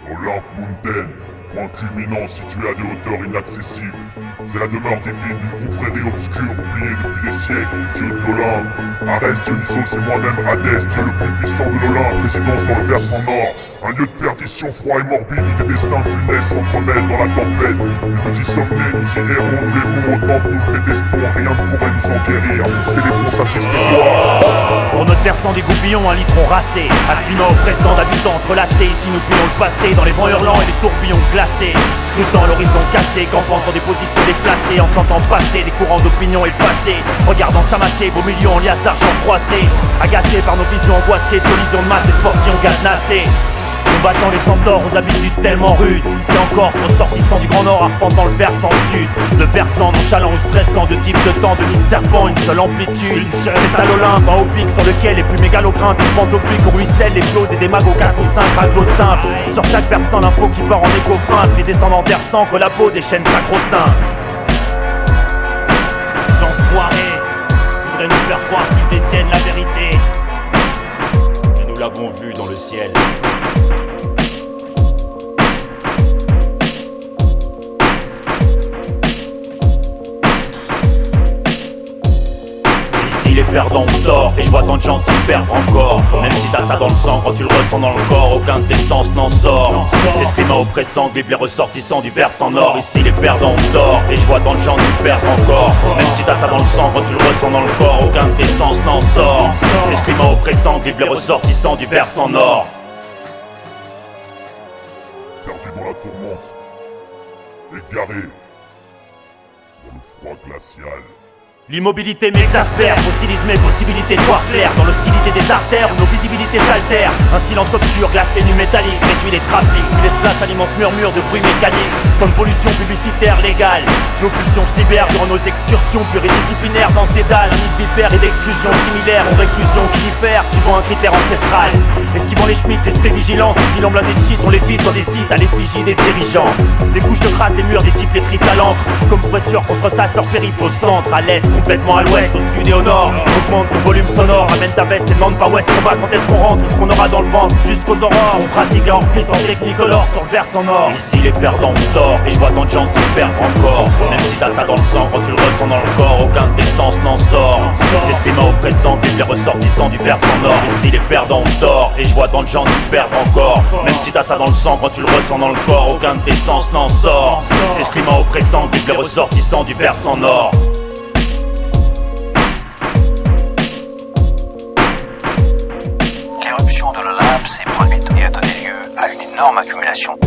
Olympe Mountain, point culminant situé à des hauteurs inaccessibles. C'est la demeure divine d'une confrérie obscure oubliée depuis des siècles, dieu de l'Olympe. Arès, Dionysos et moi-même Hadès, dieu le plus puissant de l'Olympe, résidant sur le versant nord. Un lieu de perdition froid et morbide où des destins funestes s'entremêlent dans la tempête. Nous y sommes nés, nous y errons, nous l'aimons autant que nous le détestons, rien ne pourrait nous en guérir. Célébrons sa triste gloire. Pour notre versant des goupillons, un litron racé. À ce climat oppressant d'habitants entrelacés, ici nous pillons le passé dans les vents hurlants et les tourbillons glacés. Scrutant l'horizon cassé, campant sur des positions déplacées, en sentant passer des courants d'opinion effacés. Regardant s'amasser vos millions en liasses d'argent froissés, agacés par nos visions angoissées, collisions de masse et de portillons cadenassés. Combattant les centaures aux habitudes tellement rudes, c'est encore ce ressortissant du Grand Nord arpentant le versant sud. Le versant nonchalant ou stressant, de type de temps, de nid de serpent, une seule amplitude. C'est ça l'Olympe, un haut pic sur lequel les plus mégalos grimpent. Une pente oblique où ruissellent les flots des démagos 4 ou 5 raglos simples. Sur chaque versant l'info qui part en écho feinte, les descendants versants collabos des chaînes sacro-saints. Ces enfoirés voudraient nous faire croire qu'ils détiennent la vérité, mais nous l'avons vu dans le ciel. Les perdants ont tort, et je vois tant de gens s'y perdre encore. Même si t'as ça dans le sang, quand tu le ressens dans le corps, aucun de tes sens n'en sort. C'est ce climat oppressant que vivent les ressortissants du versant nord. Ici les perdants ont tort, et je vois tant de gens s'y perdre encore. Même si t'as ça dans le sang, quand tu le ressens dans le corps, aucun de tes sens n'en sort. C'est ce climat oppressant que vivent les ressortissants du versant nord. Perdu dans la tourmente, égaré dans le froid glacial. L'immobilité m'exaspère, fossilisme et possibilité de voir clair. Dans l'hostilité des artères, où nos visibilités s'altèrent. Un silence obscur glace les nues métalliques, réduit les trafics, puis laisse place à l'immense murmure de bruit mécanique. Comme pollution publicitaire légale, nos pulsions se libèrent durant nos excursions pluridisciplinaires dans ce dédale. Un nid de vipères et d'exclusions similaires aux réclusions qui diffèrent, suivant un critère ancestral. Esquivant les schmitts, restez vigilants, ces îles blindés de shit, on les vide dans des sites à l'effigie des dirigeants. Les couches de crasse des murs, des types les triples à l'encre, comme pour être sûr qu'on se ressasse leur périple au centre, à l'est, complètement à l'ouest, au sud et au nord. Augmente ton volume sonore, amène ta veste et demande pas où est-ce qu'on va, quand est-ce qu'on rentre, ou ce qu'on aura dans le ventre, jusqu'aux aurores. On pratique hors piste en technicolore sur le versant nord. Ici les perdants ont tort, et je vois tant de gens s'y perdre encore. Même si t'as ça dans le sang, quand tu le ressens dans le corps, aucun de tes sens n'en sort. C'est ce climat oppressant que vivent les ressortissants du versant nord. Ici les perdants ont tort, et je vois tant de gens s'y perdre encore. Même si t'as ça dans le sang, quand tu le ressens dans le corps, aucun de tes sens n'en sort. C'est ce climat oppressant que vivent les ressortissants du versant nord. L'éruption de l'Olympe s'est produite et a donné lieu à une énorme accumulation